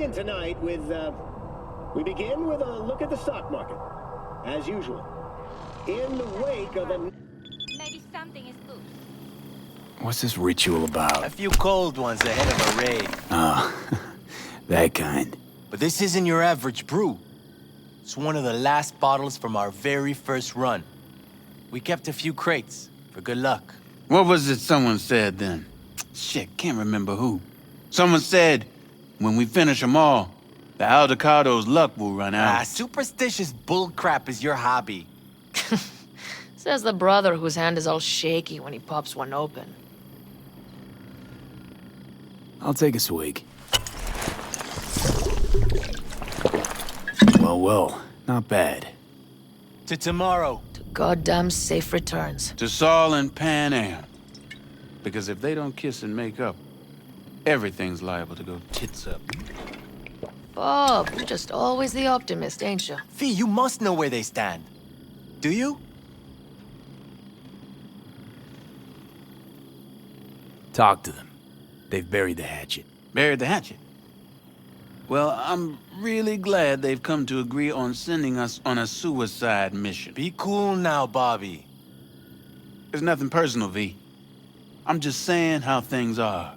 begin tonight with, we begin with a look at the stock market, as usual. In the wake of a... Maybe something is loose. What's this ritual about? A few cold ones ahead of a raid. Oh, that kind. But this isn't your average brew. It's one of the last bottles from our very first run. We kept a few crates, for good luck. What was it someone said then? Shit, can't remember who. Someone said, when we finish them all, the Aldecado's luck will run out. Superstitious bullcrap is your hobby. Says the brother whose hand is all shaky when he pops one open. I'll take a swig. Well, not bad. To tomorrow. To goddamn safe returns. To Saul and Pan Am. Because if they don't kiss and make up, everything's liable to go tits up. Bob, you're just always the optimist, ain't you? Fee, you must know where they stand. Do you? Talk to them. They've buried the hatchet. Buried the hatchet? Well, I'm really glad they've come to agree on sending us on a suicide mission. Be cool now, Bobby. There's nothing personal, V. I'm just saying how things are.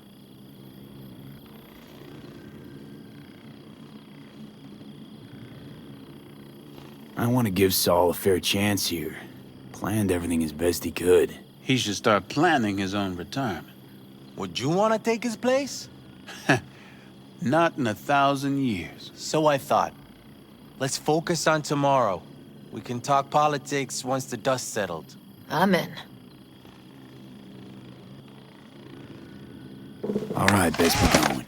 I want to give Saul a fair chance here. Planned everything as best he could. He should start planning his own retirement. Would you want to take his place? Not in 1,000 years. So I thought. Let's focus on tomorrow. We can talk politics once the dust settled. I'm in. All right, best be going.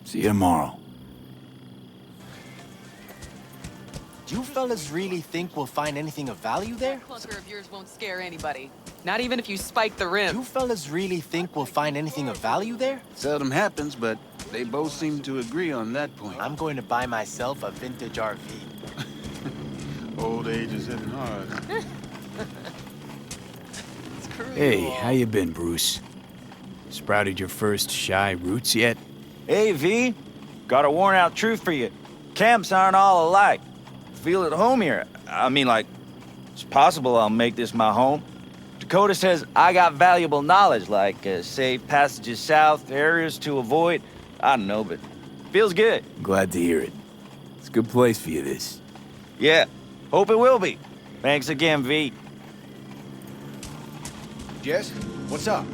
See you tomorrow. Do you fellas really think we'll find anything of value there? That clunker of yours won't scare anybody. Not even if you spike the rim. Do you fellas really think we'll find anything of value there? Seldom happens, but they both seem to agree on that point. I'm going to buy myself a vintage RV. Old age is hitting hard. Screw Hey, you all. how you been, Bruce? Sprouted your first shy roots yet? Hey, V. Got a worn-out truth for you. Camps aren't all alike. Feel at home here. I mean, like, it's possible I'll make this my home. Dakota says I got valuable knowledge, like safe passages south, areas to avoid. I don't know, but feels good. Glad to hear it. It's a good place for you, this. Yeah, hope it will be. Thanks again, V. Jess, what's up?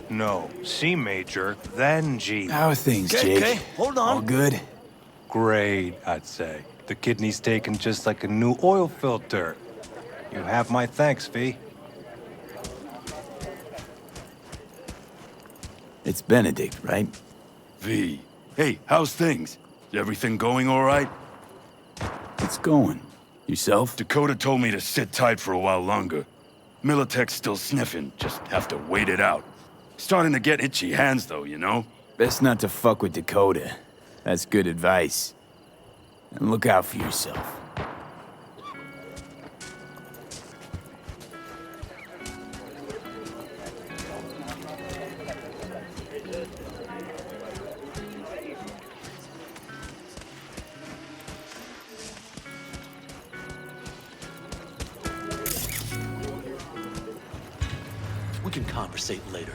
No, C major, then G. How are things, Okay, Jake? okay, hold on. All good? Great, I'd say. The kidney's taken just like a new oil filter. You have my thanks, V. It's Benedict, right? V. Hey, how's things? Everything going all right? It's going. Yourself? Dakota told me to sit tight for a while longer. Militech's still sniffing, just have to wait it out. Starting to get itchy hands though, you know? Best not to fuck with Dakota. That's good advice. And look out for yourself. We can conversate later.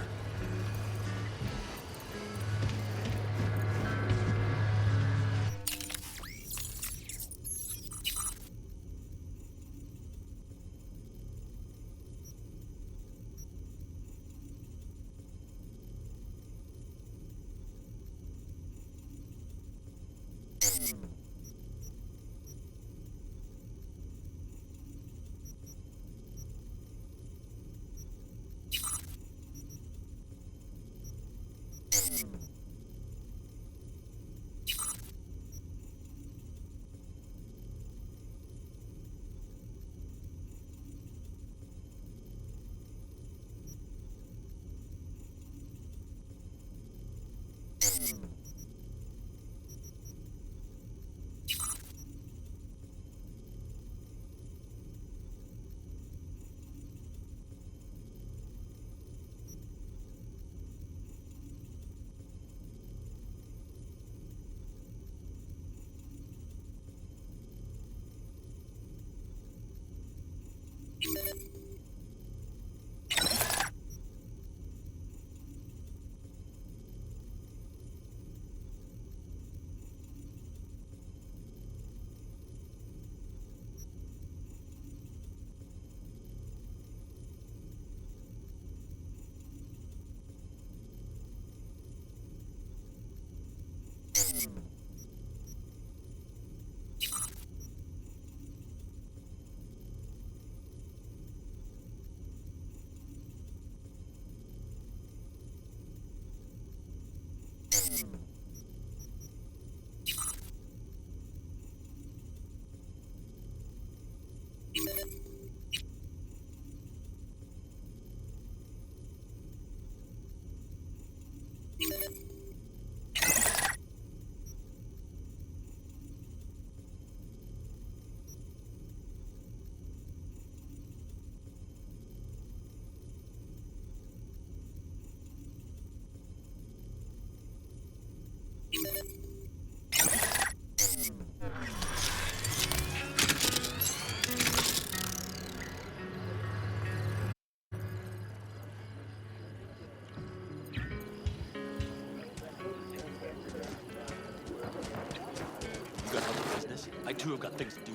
You got other business? I too have got things to do.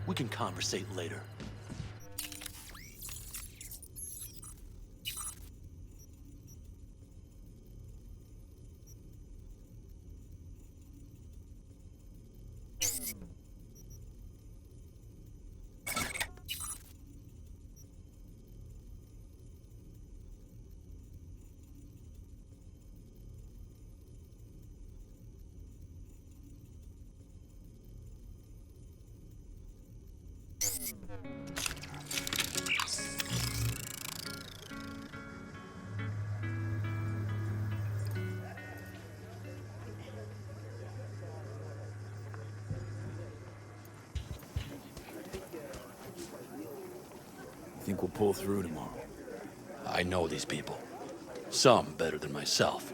We can conversate later. Think we'll pull through tomorrow? I know these people. Some better than myself.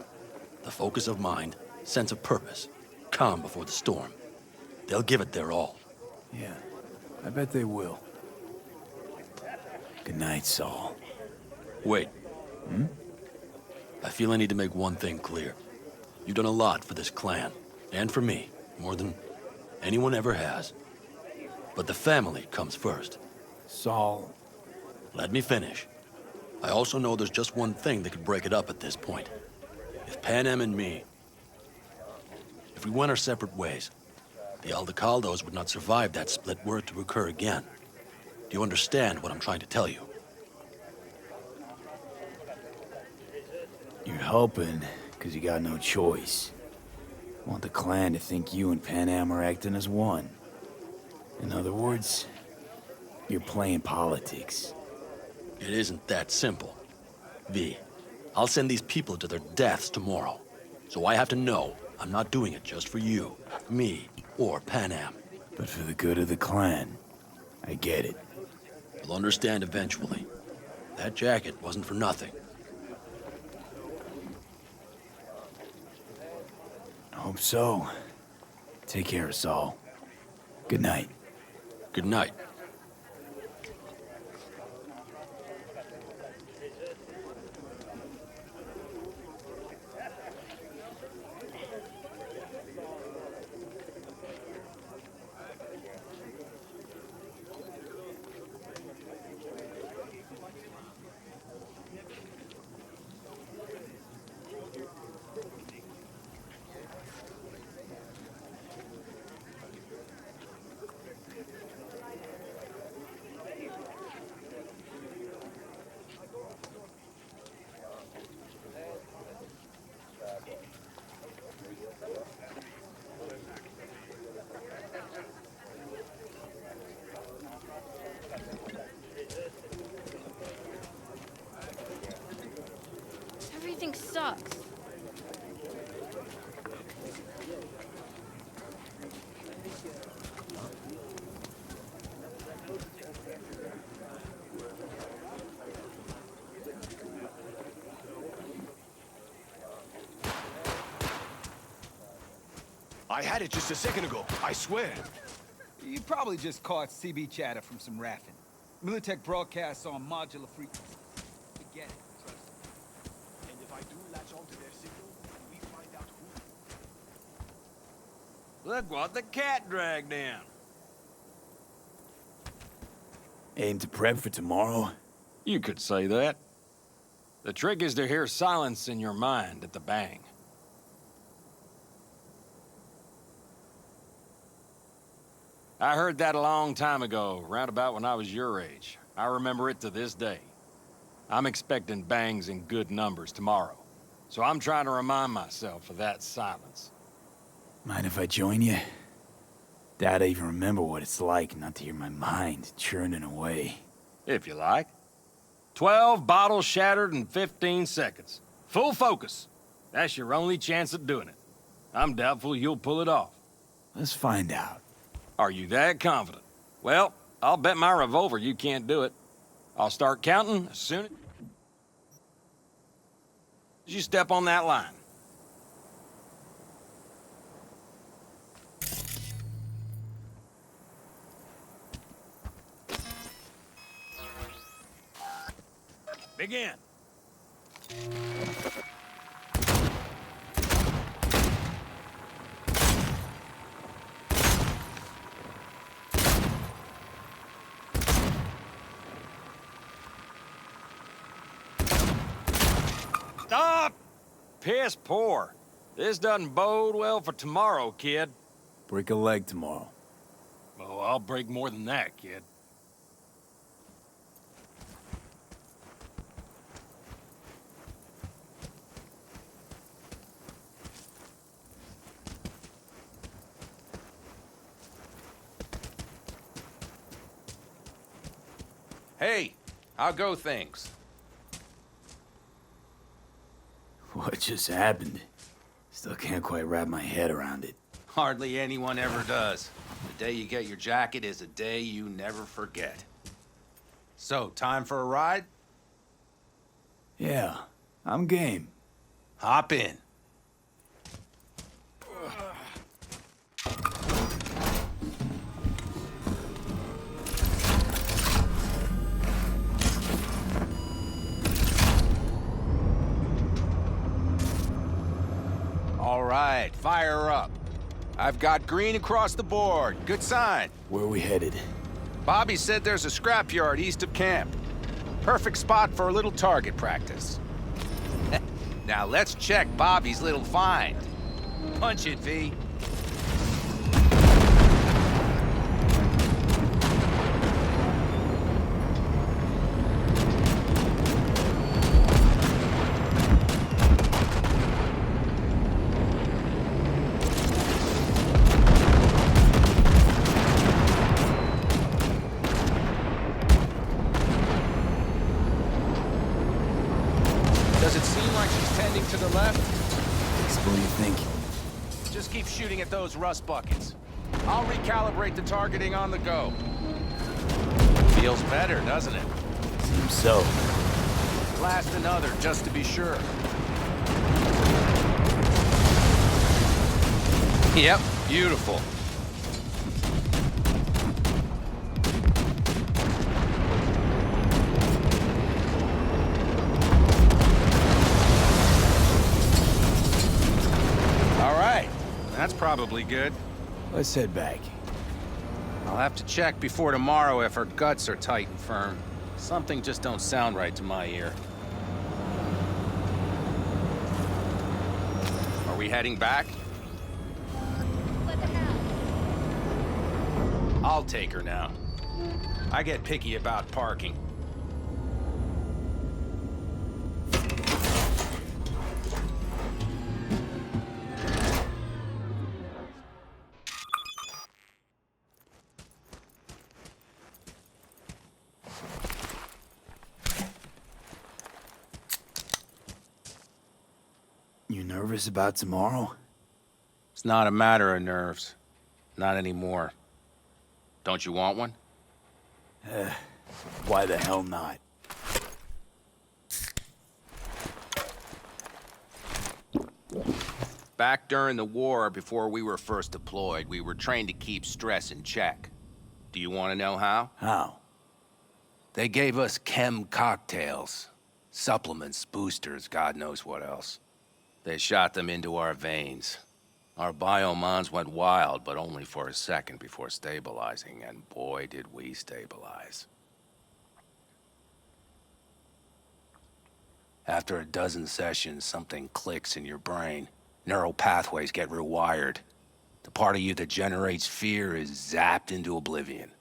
The focus of mind, sense of purpose, calm before the storm. They'll give it their all. Yeah, I bet they will. Good night, Saul. Wait. I feel I need to make one thing clear. You've done a lot for this clan, and for me, more than anyone ever has. But the family comes first. Saul. Let me finish. I also know there's just one thing that could break it up at this point. If Pan Am and me... If we went our separate ways, the Aldecaldos would not survive that split were it to occur again. Do you understand what I'm trying to tell you? You're helping, because you got no choice. Want the clan to think you and Pan Am are acting as one. In other words, you're playing politics. It isn't that simple. V, I'll send these people to their deaths tomorrow. So I have to know I'm not doing it just for you, me, or Pan Am. But for the good of the clan, I get it. You'll understand eventually. That jacket wasn't for nothing. Hope so. Take care, Saul. Good night. Good night. Everything sucks. I had it just a second ago, I swear. You probably just caught CB chatter from some raffing. Militech broadcasts on modular frequencies. Forget it, trust me. And if I do latch onto their signal, we find out who... Look what the cat dragged in. Aim to prep for tomorrow? You could say that. The trick is to hear silence in your mind at the bang. I heard that a long time ago, round about when I was your age. I remember it to this day. I'm expecting bangs in good numbers tomorrow, so I'm trying to remind myself of that silence. Mind if I join you? Doubt I even remember what it's like not to hear my mind churning away. If you like. 12 bottles shattered in 15 seconds. Full focus. That's your only chance at doing it. I'm doubtful you'll pull it off. Let's find out. Are you that confident? Well, I'll bet my revolver you can't do it. I'll start counting as soon as you step on that line. Begin. Stop! Piss poor. This doesn't bode well for tomorrow, kid. Break a leg tomorrow. Oh, I'll break more than that, kid. Hey, how go things? What just happened? Still can't quite wrap my head around it. Hardly anyone ever does. The day you get your jacket is a day you never forget. So, time for a ride? Yeah, I'm game. Hop in. All right, fire up. I've got green across the board. Good sign. Where are we headed? Bobby said there's a scrapyard east of camp. Perfect spot for a little target practice. Now let's check Bobby's little find. Punch it, V. Does it seem like she's tending to the left? What do you think? Just keep shooting at those rust buckets. I'll recalibrate the targeting on the go. Feels better, doesn't it? Seems so. Blast another, just to be sure. Yep, beautiful. That's probably good. Let's head back. I'll have to check before tomorrow if her guts are tight and firm. Something just don't sound right to my ear. Are we heading back? I'll take her now. I get picky about parking. You nervous about tomorrow? It's not a matter of nerves. Not anymore. Don't you want one? Why the hell not? Back during the war, before we were first deployed, we were trained to keep stress in check. Do you want to know how? How? They gave us chem cocktails. Supplements, boosters, God knows what else. They shot them into our veins. Our biomons went wild, but only for a second before stabilizing, and boy did we stabilize. After a dozen sessions, something clicks in your brain. Neural pathways get rewired. The part of you that generates fear is zapped into oblivion.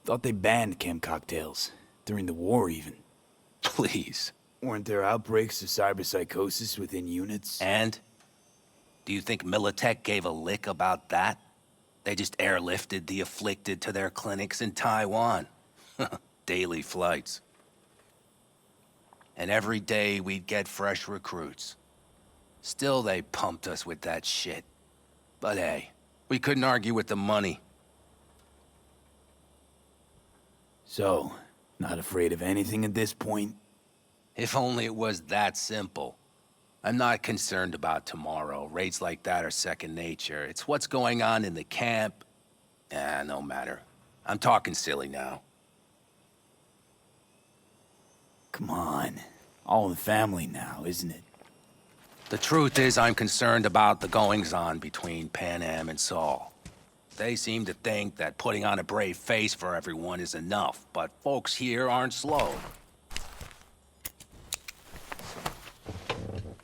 Thought they banned chem cocktails. During the war, even. Please. Weren't there outbreaks of cyberpsychosis within units? And? Do you think Militech gave a lick about that? They just airlifted the afflicted to their clinics in Taiwan. Daily flights. And every day we'd get fresh recruits. Still they pumped us with that shit. But hey, we couldn't argue with the money. So, not afraid of anything at this point? If only it was that simple. I'm not concerned about tomorrow. Raids like that are second nature. It's what's going on in the camp. No matter. I'm talking silly now. Come on. All in the family now, isn't it? The truth is I'm concerned about the goings-on between Pan Am and Saul. They seem to think that putting on a brave face for everyone is enough, but folks here aren't slow.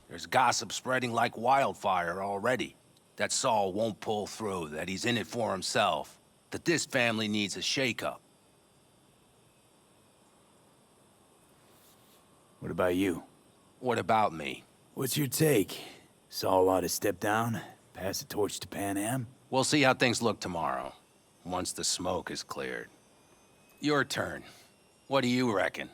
There's gossip spreading like wildfire already. That Saul won't pull through, that he's in it for himself, that this family needs a shake-up. What about you? What about me? What's your take? Saul ought to step down, pass the torch to Pan Am? We'll see how things look tomorrow, once the smoke is cleared. Your turn. What do you reckon?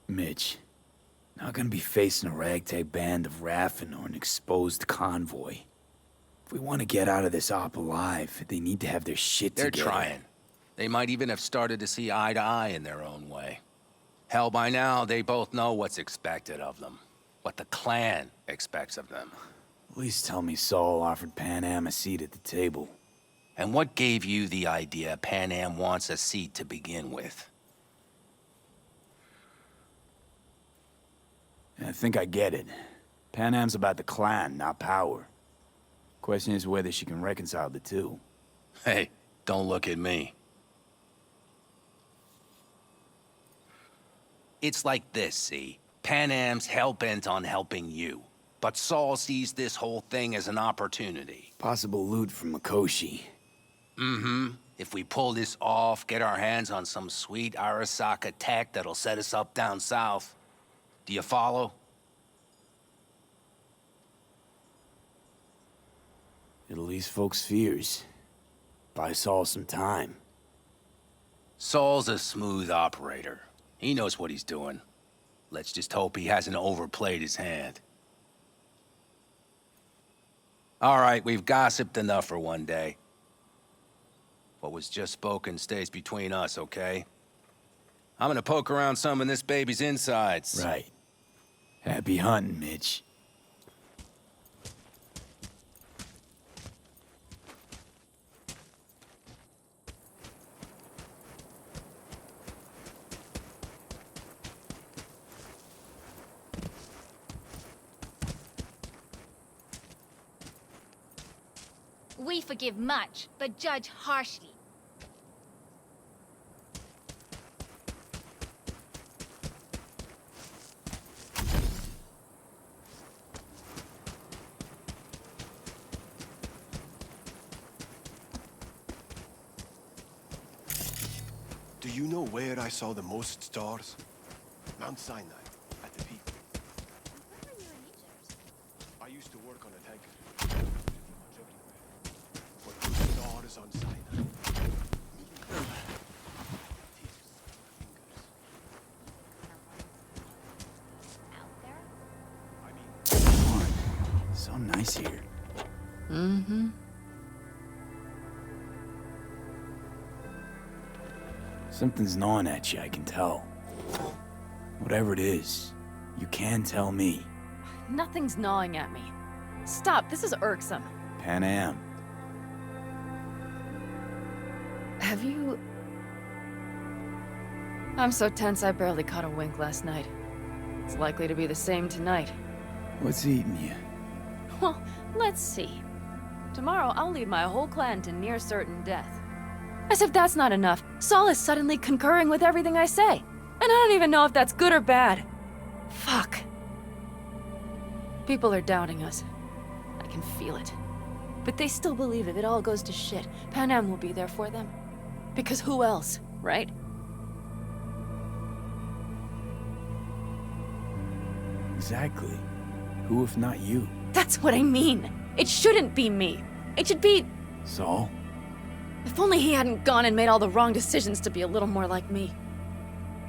Mitch, not gonna be facing a ragtag band of Raffen or an exposed convoy. If we want to get out of this op alive, they need to have their shit They're together. trying. They might even have started to see eye to eye in their own way. Hell, by now, they both know what's expected of them. What the clan expects of them. At least tell me Saul offered Pan Am a seat at the table. And what gave you the idea Pan Am wants a seat to begin with? I think I get it. Panam's about the clan, not power. Question is whether she can reconcile the two. Hey, don't look at me. It's like this, see? Panam's hell-bent on helping you. But Saul sees this whole thing as an opportunity. Possible loot from Mikoshi. Mm-hmm. If we pull this off, get our hands on some sweet Arasaka tech that'll set us up down south. Do you follow? It'll ease folks' fears. Buy Saul some time. Saul's a smooth operator. He knows what he's doing. Let's just hope he hasn't overplayed his hand. All right, we've gossiped enough for one day. What was just spoken stays between us, okay? I'm gonna poke around some of this baby's insides. Right. Happy hunting, Mitch. We forgive much, but judge harshly. Do you know where I saw the most stars? Mount Sinai, at the peak. I used to work on a tanker. But those stars on Sinai. So nice here. Mm-hmm. Something's gnawing at you, I can tell. Whatever it is, you can tell me. Nothing's gnawing at me. Stop, this is irksome. Panam. Have you... I'm so tense I barely caught a wink last night. It's likely to be the same tonight. What's eating you? Well, let's see. Tomorrow I'll lead my whole clan to near certain death. As if that's not enough, Saul is suddenly concurring with everything I say. And I don't even know if that's good or bad. Fuck. People are doubting us. I can feel it. But they still believe if it all goes to shit, Panam will be there for them. Because who else, right? Exactly. Who if not you? That's what I mean. It shouldn't be me. It should be... Saul? If only he hadn't gone and made all the wrong decisions to be a little more like me.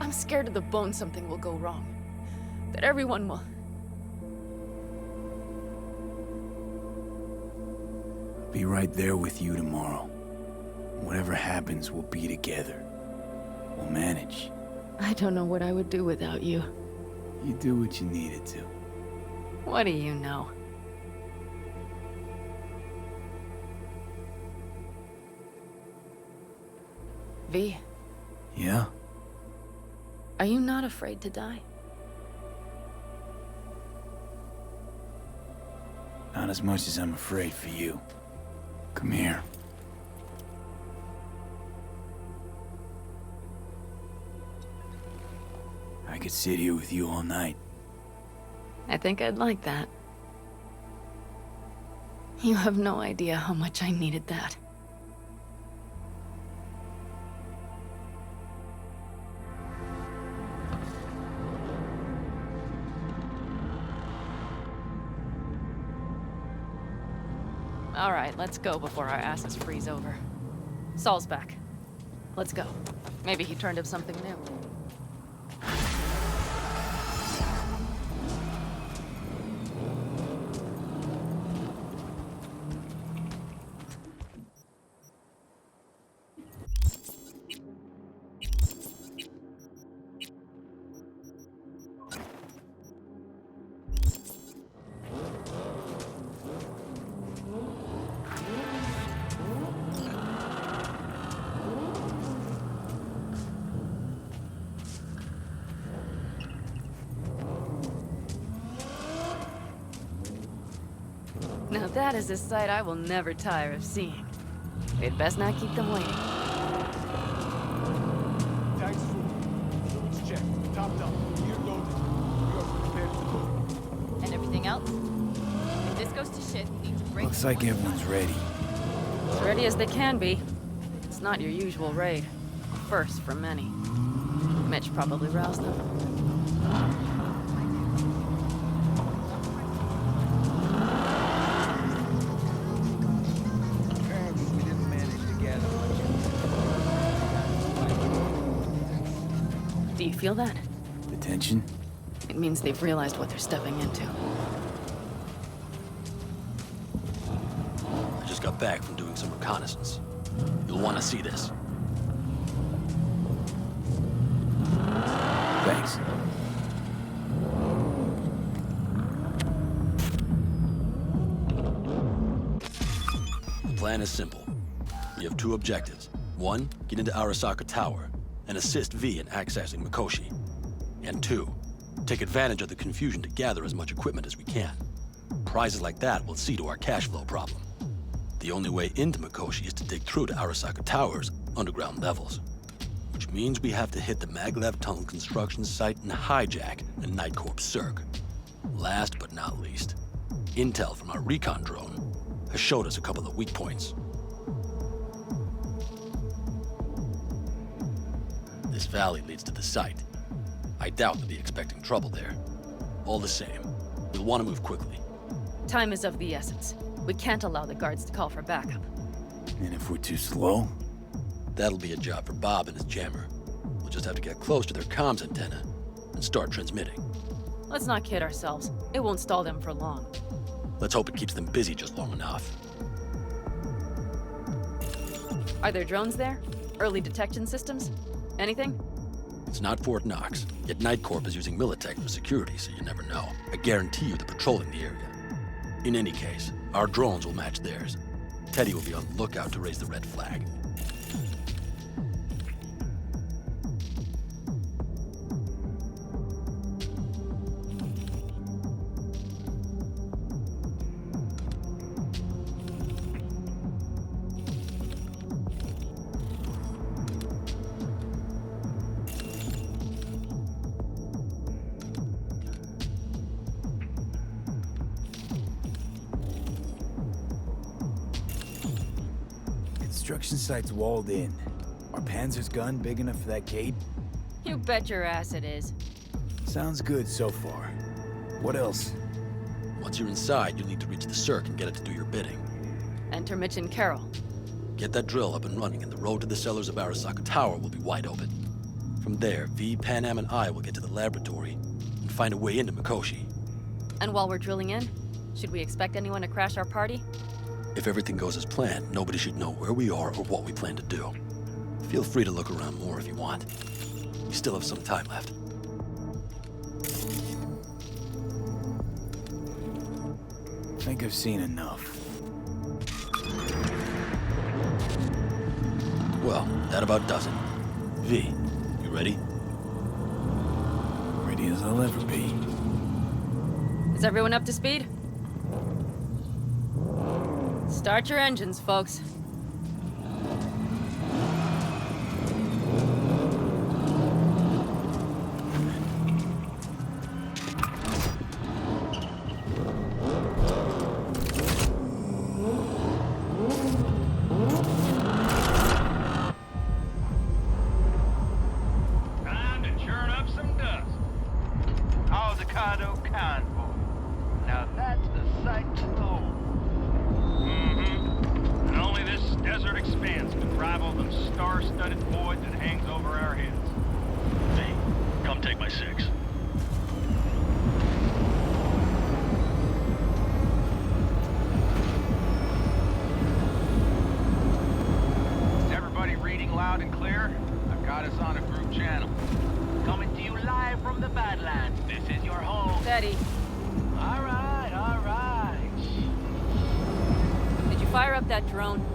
I'm scared to the bone something will go wrong. That everyone will... Be right there with you tomorrow. Whatever happens, we'll be together. We'll manage. I don't know what I would do without you. You do what you needed to. What do you know? V. Yeah? Are you not afraid to die? Not as much as I'm afraid for you. Come here. I could sit here with you all night. I think I'd like that. You have no idea how much I needed that. All right, let's go before our asses freeze over. Saul's back. Let's go. Maybe he turned up something new. Now that is a sight I will never tire of seeing. We'd best not keep them waiting. Tanks full. Fluids checked. Topped up. Gear loaded. We are prepared to go. And everything else? If this goes to shit, we need to break... Looks like everyone's ready. As ready as they can be. It's not your usual raid. First for many. Mitch probably roused them. Apparently we didn't manage to gather much. Do you feel that? The tension? It means they've realized what they're stepping into. I just got back from doing some reconnaissance. You'll want to see this. Thanks. The plan is simple. We have two objectives. One, get into Arasaka Tower and assist V in accessing Mikoshi. And two, take advantage of the confusion to gather as much equipment as we can. Prizes like that will see to our cash flow problem. The only way into Mikoshi is to dig through to Arasaka Tower's underground levels. Which means we have to hit the Maglev Tunnel construction site and hijack a Night Corps Circ. Last but not least, intel from our recon drone has showed us a couple of weak points. This valley leads to the site. I doubt they'll be expecting trouble there. All the same, we'll want to move quickly. Time is of the essence. We can't allow the guards to call for backup. And if we're too slow? That'll be a job for Bob and his jammer. We'll just have to get close to their comms antenna and start transmitting. Let's not kid ourselves. It won't stall them for long. Let's hope it keeps them busy just long enough. Are there drones there? Early detection systems? Anything? It's not Fort Knox, yet Night Corp is using Militech for security, so you never know. I guarantee you they're patrolling the area. In any case, our drones will match theirs. Teddy will be on the lookout to raise the red flag. Construction site's walled in. Are Panzer's gun big enough for that gate? You bet your ass it is. Sounds good so far. What else? Once you're inside, you'll need to reach the Cirque and get it to do your bidding. Enter Mitch and Carol. Get that drill up and running, and the road to the cellars of Arasaka Tower will be wide open. From there, V, Pan Am, and I will get to the laboratory and find a way into Mikoshi. And while we're drilling in, should we expect anyone to crash our party? If everything goes as planned, nobody should know where we are or what we plan to do. Feel free to look around more if you want. We still have some time left. I think I've seen enough. Well, that about does it. V, you ready? Ready as I'll ever be. Is everyone up to speed? Start your engines, folks. Time to churn up some dust. Avocado convoy. Now that's the sight to behold. And only this desert expanse can rival the star-studded void that hangs over our heads. Hey, come take my 6. Is everybody reading loud and clear? I've got us on a group channel. Coming to you live from the Badlands. This is your home. Teddy. All right, all right. Did you fire up that drone?